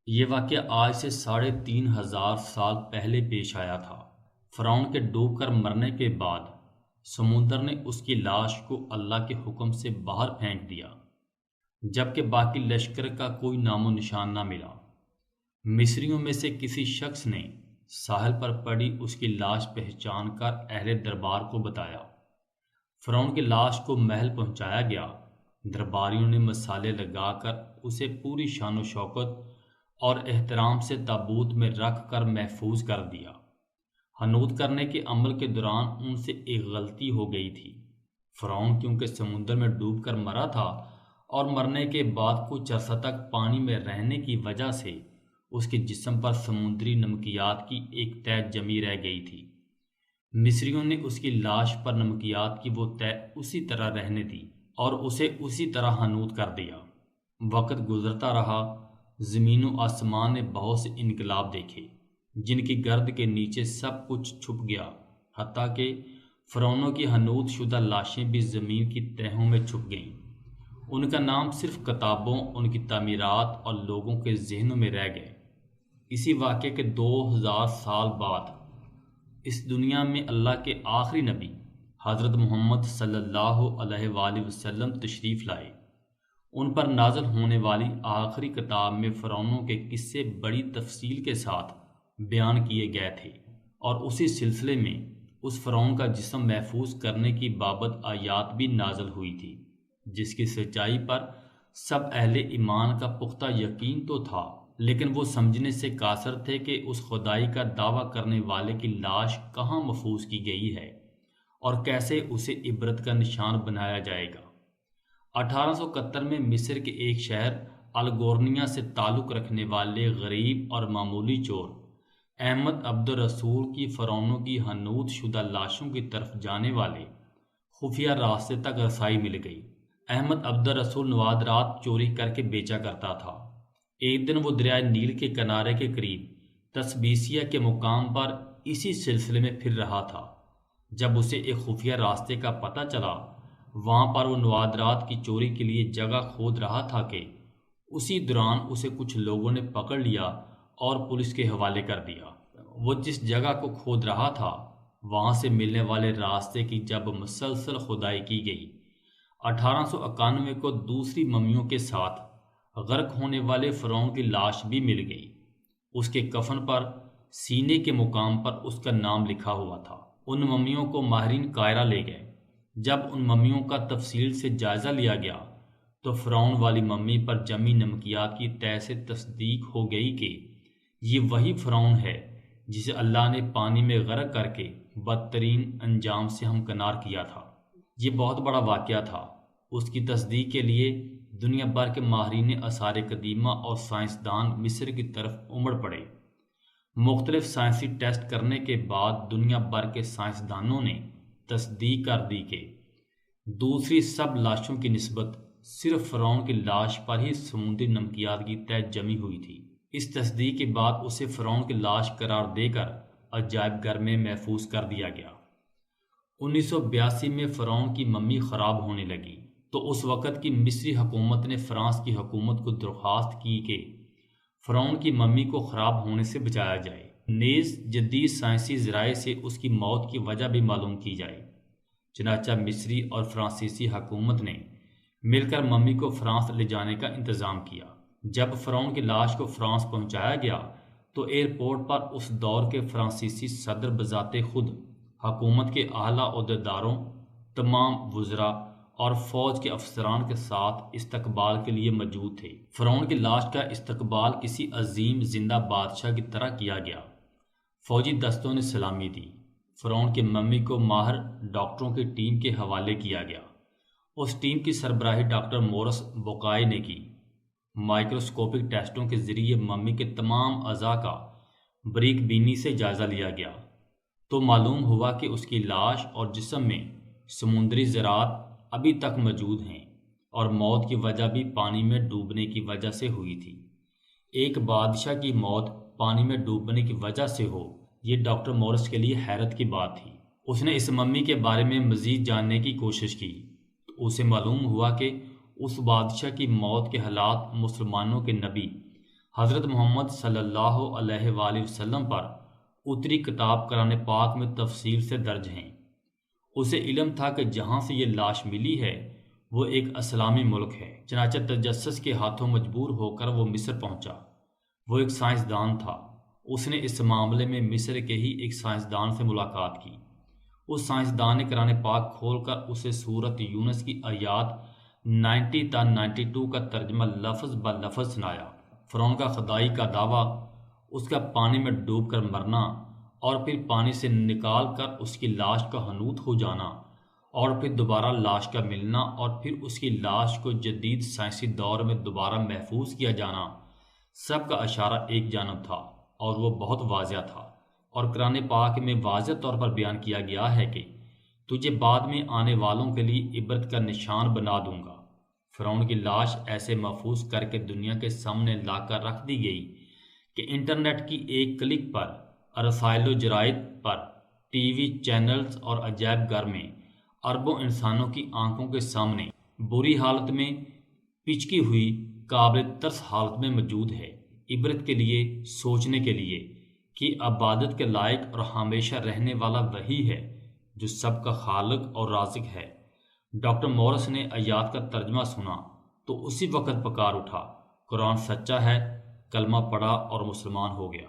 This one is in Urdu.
یہ واقعہ آج سے 3500 سال پہلے پیش آیا تھا۔ فرعون کے ڈوب کر مرنے کے بعد سمندر نے اس کی لاش کو اللہ کے حکم سے باہر پھینک دیا، جبکہ باقی لشکر کا کوئی نام و نشان نہ ملا۔ مصریوں میں سے کسی شخص نے ساحل پر پڑی اس کی لاش پہچان کر اہل دربار کو بتایا۔ فرعون کی لاش کو محل پہنچایا گیا۔ درباریوں نے مسالے لگا کر اسے پوری شان و شوکت اور احترام سے تابوت میں رکھ کر محفوظ کر دیا۔ حنوط کرنے کے عمل کے دوران ان سے ایک غلطی ہو گئی تھی۔ فرعون کیونکہ سمندر میں ڈوب کر مرا تھا اور مرنے کے بعد کچھ عرصہ تک پانی میں رہنے کی وجہ سے اس کے جسم پر سمندری نمکیات کی ایک تہ جمی رہ گئی تھی۔ مصریوں نے اس کی لاش پر نمکیات کی وہ تہ اسی طرح رہنے دی اور اسے اسی طرح حنوط کر دیا۔ وقت گزرتا رہا، زمین و آسمان نے بہت سے انقلاب دیکھے جن کی گرد کے نیچے سب کچھ چھپ گیا، حتیٰ کہ فرعونوں کی حنوط شدہ لاشیں بھی زمین کی تہوں میں چھپ گئیں۔ ان کا نام صرف کتابوں، ان کی تعمیرات اور لوگوں کے ذہنوں میں رہ گئے۔ اسی واقعے کے 2000 سال بعد اس دنیا میں اللہ کے آخری نبی حضرت محمد صلی اللہ علیہ وآلہ وسلم تشریف لائے۔ ان پر نازل ہونے والی آخری کتاب میں فرعونوں کے قصے بڑی تفصیل کے ساتھ بیان کیے گئے تھے، اور اسی سلسلے میں اس فرعون کا جسم محفوظ کرنے کی بابت آیات بھی نازل ہوئی تھی، جس کی سچائی پر سب اہل ایمان کا پختہ یقین تو تھا، لیکن وہ سمجھنے سے قاصر تھے کہ اس خدائی کا دعویٰ کرنے والے کی لاش کہاں محفوظ کی گئی ہے اور کیسے اسے عبرت کا نشان بنایا جائے گا۔ 1871 میں مصر کے ایک شہر الگورنیا سے تعلق رکھنے والے غریب اور معمولی چور احمد عبد الرسول کی فرعونوں کی حنوط شدہ لاشوں کی طرف جانے والے خفیہ راستے تک رسائی مل گئی۔ احمد عبد الرسول نوادرات چوری کر کے بیچا کرتا تھا۔ ایک دن وہ دریائے نیل کے کنارے کے قریب تسبیسیہ کے مقام پر اسی سلسلے میں پھر رہا تھا، جب اسے ایک خفیہ راستے کا پتہ چلا۔ وہاں پر وہ نوادرات کی چوری کے لیے جگہ کھود رہا تھا کہ اسی دوران اسے کچھ لوگوں نے پکڑ لیا اور پولیس کے حوالے کر دیا۔ وہ جس جگہ کو کھود رہا تھا وہاں سے ملنے والے راستے کی جب مسلسل کھدائی کی گئی، 1891 کو دوسری ممیوں کے ساتھ غرق ہونے والے فرعون کی لاش بھی مل گئی۔ اس کے کفن پر سینے کے مقام پر اس کا نام لکھا ہوا تھا۔ ان ممیوں کو ماہرین قاہرہ لے گئے۔ جب ان ممیوں کا تفصیل سے جائزہ لیا گیا تو فرعون والی ممی پر جمی نمکیات کی تہ سے تصدیق ہو گئی کہ یہ وہی فرعون ہے جسے اللہ نے پانی میں غرق کر کے بدترین انجام سے ہمکنار کیا تھا۔ یہ بہت بڑا واقعہ تھا۔ اس کی تصدیق کے لیے دنیا بھر کے ماہرین آثار قدیمہ اور سائنسدان مصر کی طرف امڑ پڑے۔ مختلف سائنسی ٹیسٹ کرنے کے بعد دنیا بھر کے سائنسدانوں نے تصدیق کر دی کہ دوسری سب لاشوں کی نسبت صرف فرعون کی لاش پر ہی سمندری نمکیات کی تہ جمی ہوئی تھی۔ اس تصدیق کے بعد اسے فرعون کی لاش قرار دے کر عجائب گھر میں محفوظ کر دیا گیا۔ 1982 میں فرعون کی ممی خراب ہونے لگی تو اس وقت کی مصری حکومت نے فرانس کی حکومت کو درخواست کی کہ فرعون کی ممی کو خراب ہونے سے بچایا جائے، نیز جدید سائنسی ذرائع سے اس کی موت کی وجہ بھی معلوم کی جائے۔ چنانچہ مصری اور فرانسیسی حکومت نے مل کر ممی کو فرانس لے جانے کا انتظام کیا۔ جب فرعون کی لاش کو فرانس پہنچایا گیا تو ایئرپورٹ پر اس دور کے فرانسیسی صدر بذات خود حکومت کے اعلیٰ عہدیداروں، تمام وزراء اور فوج کے افسران کے ساتھ استقبال کے لیے موجود تھے۔ فرعون کی لاش کا استقبال کسی عظیم زندہ بادشاہ کی طرح کیا گیا۔ فوجی دستوں نے سلامی دی۔ فرعون کی ممی کو ماہر ڈاکٹروں کی ٹیم کے حوالے کیا گیا۔ اس ٹیم کی سربراہی ڈاکٹر مورس بوکائے نے کی۔ مائکروسکوپک ٹیسٹوں کے ذریعے ممی کے تمام اعضاء کا بریک بینی سے جائزہ لیا گیا تو معلوم ہوا کہ اس کی لاش اور جسم میں سمندری ذرات ابھی تک موجود ہیں اور موت کی وجہ بھی پانی میں ڈوبنے کی وجہ سے ہوئی تھی۔ ایک بادشاہ کی موت پانی میں ڈوبنے کی وجہ سے ہو، یہ ڈاکٹر مورس کے لیے حیرت کی بات تھی۔ اس نے اس ممی کے بارے میں مزید جاننے کی کوشش کی تو اسے معلوم ہوا کہ اس بادشاہ کی موت کے حالات مسلمانوں کے نبی حضرت محمد صلی اللہ علیہ وآلہ وسلم پر اتری کتاب قرآن پاک میں تفصیل سے درج ہیں۔ اسے علم تھا کہ جہاں سے یہ لاش ملی ہے وہ ایک اسلامی ملک ہے، چنانچہ تجسس کے ہاتھوں مجبور ہو کر وہ مصر پہنچا۔ وہ ایک سائنسدان تھا، اس نے اس معاملے میں مصر کے ہی ایک سائنسدان سے ملاقات کی۔ اس سائنسدان نے قرآن پاک کھول کر اسے سورۃ یونس کی آیات 90 تا 92 کا ترجمہ لفظ بلفظ سنایا۔ فرعون کا خدائی کا دعویٰ، اس کا پانی میں ڈوب کر مرنا اور پھر پانی سے نکال کر اس کی لاش کا حنوط ہو جانا اور پھر دوبارہ لاش کا ملنا اور پھر اس کی لاش کو جدید سائنسی دور میں دوبارہ محفوظ کیا جانا، سب کا اشارہ ایک جانب تھا اور وہ بہت واضح تھا، اور قرآن پاک میں واضح طور پر بیان کیا گیا ہے کہ تجھے بعد میں آنے والوں کے لیے عبرت کا نشان بنا دوں گا۔ فرعون کی لاش ایسے محفوظ کر کے دنیا کے سامنے لا کر رکھ دی گئی کہ انٹرنیٹ کی ایک کلک پر، رسائل و جرائد پر، ٹی وی چینلز اور عجائب گھر میں اربوں انسانوں کی آنکھوں کے سامنے بری حالت میں پچکی ہوئی قابل ترس حالت میں موجود ہے، عبرت کے لیے، سوچنے کے لیے کہ عبادت کے لائق اور ہمیشہ رہنے والا وہی ہے جو سب کا خالق اور رازق ہے۔ ڈاکٹر مورس نے آیات کا ترجمہ سنا تو اسی وقت پکار اٹھا، قرآن سچا ہے، کلمہ پڑھا اور مسلمان ہو گیا۔